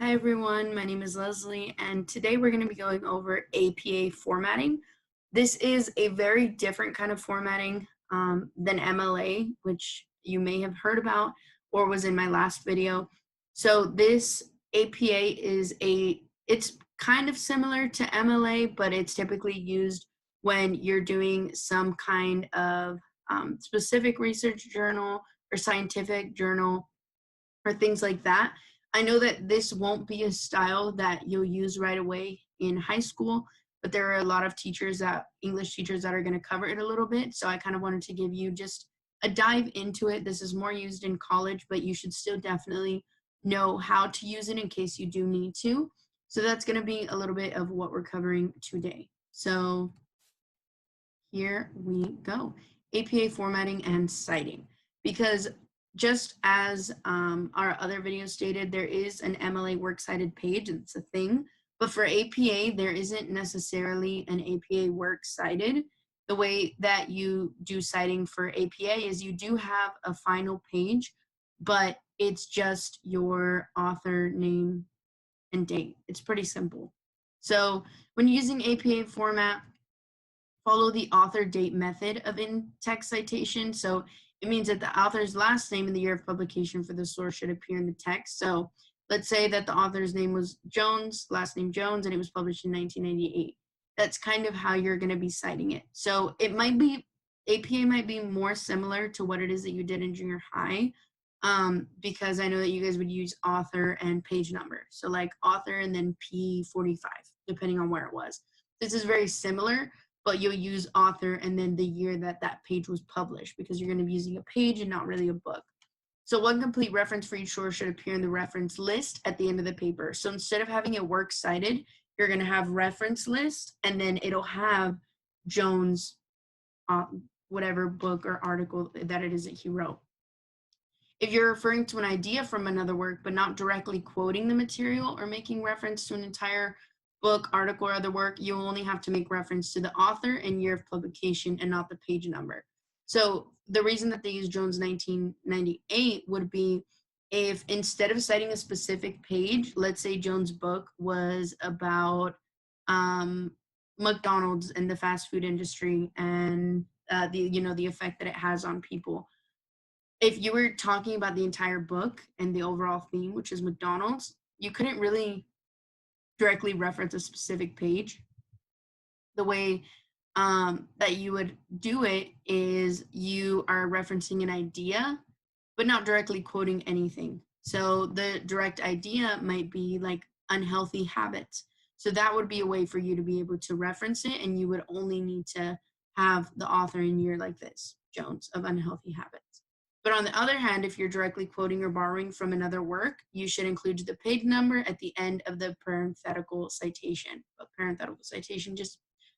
Hi everyone, my name is Leslie, and today we're going to be going over APA formatting. This is a very different kind of formatting than MLA, which you may have heard about or was in my last video. So this APA it's kind of similar to MLA, but it's typically used when you're doing some kind of specific research journal or scientific journal or things like that. I know that this won't be a style that you'll use right away in high school, but there are a lot of English teachers that are going to cover it a little bit. So I kind of wanted to give you just a dive into it. This is more used in college, but you should still definitely know how to use it in case you do need to. So that's going to be a little bit of what we're covering today. So here we go. APA formatting and citing. Because just as our other video stated, there is an MLA works cited page, it's a thing. But for APA, there isn't necessarily an APA works cited. The way that you do citing for APA is you do have a final page, but it's just your author name and date. It's pretty simple. So when using APA format, follow the author date method of in-text citation. So it means that the author's last name and the year of publication for the source should appear in the text. So let's say that the author's name was Jones, last name Jones, and it was published in 1998. That's kind of how you're going to be citing it. So it might be, APA might be more similar to what it is that you did in junior high, because I know that you guys would use author and page number. So like author and then P45, depending on where it was. This is very similar, but you'll use author and then the year that that page was published, because you're going to be using a page and not really a book. So one complete reference for each source should appear in the reference list at the end of the paper. So instead of having it works cited, you're going to have reference list, and then it'll have Jones, whatever book or article that it is that he wrote. If you're referring to an idea from another work, but not directly quoting the material or making reference to an entire book, article, or other work, you only have to make reference to the author and year of publication and not the page number. So the reason that they use Jones 1998 would be if instead of citing a specific page, let's say Jones' book was about McDonald's and the fast food industry and the effect that it has on people. If you were talking about the entire book and the overall theme, which is McDonald's, you couldn't really directly reference a specific page. The way that you would do it is you are referencing an idea, but not directly quoting anything. So the direct idea might be like unhealthy habits. So that would be a way for you to be able to reference it, and you would only need to have the author and year like this, Jones, of unhealthy habits. But on the other hand, if you're directly quoting or borrowing from another work, you should include the page number at the end of the parenthetical citation. But parenthetical citation,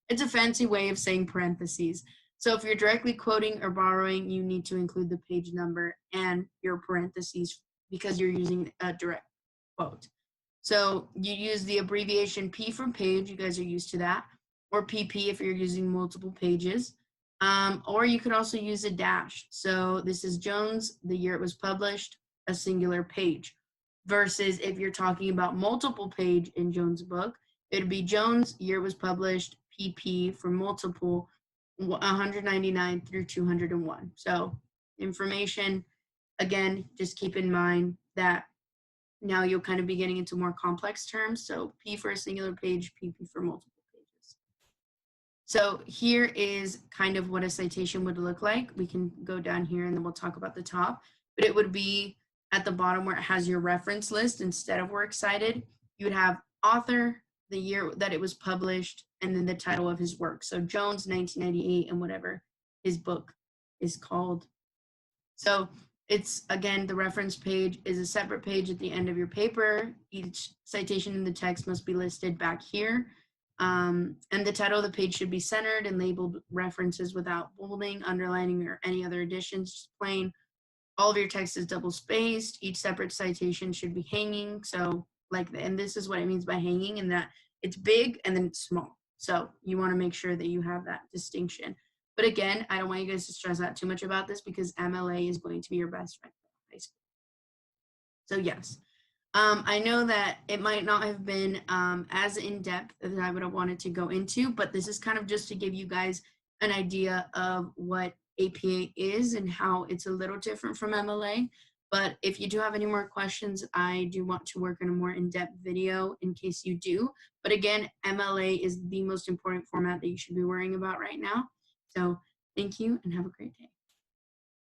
it's a fancy way of saying parentheses. So if you're directly quoting or borrowing, you need to include the page number and your parentheses because you're using a direct quote. So you use the abbreviation P for page, you guys are used to that, or PP if you're using multiple pages. Or you could also use a dash. So this is Jones, the year it was published, a singular page. Versus if you're talking about multiple page in Jones' book, it'd be Jones, year it was published, PP for multiple, 199 through 201. So information, again, just keep in mind that now you'll kind of be getting into more complex terms. So P for a singular page, PP for multiple. So here is kind of what a citation would look like. We can go down here and then we'll talk about the top, but it would be at the bottom where it has your reference list. Instead of works cited, you would have author, the year that it was published, and then the title of his work. So Jones, 1998, and whatever his book is called. So it's, again, the reference page is a separate page at the end of your paper. Each citation in the text must be listed back here. And the title of the page should be centered and labeled references without bolding, underlining, or any other additions, just plain. All of your text is double spaced. Each separate citation should be hanging. So and this is what it means by hanging, in that it's big and then it's small. So you want to make sure that you have that distinction. But again, I don't want you guys to stress out too much about this because MLA is going to be your best friend in high school. So yes. I know that it might not have been as in depth as I would have wanted to go into, but this is kind of just to give you guys an idea of what APA is and how it's a little different from MLA. But if you do have any more questions, I do want to work on a more in-depth video in case you do. But again, MLA is the most important format that you should be worrying about right now. So thank you and have a great day.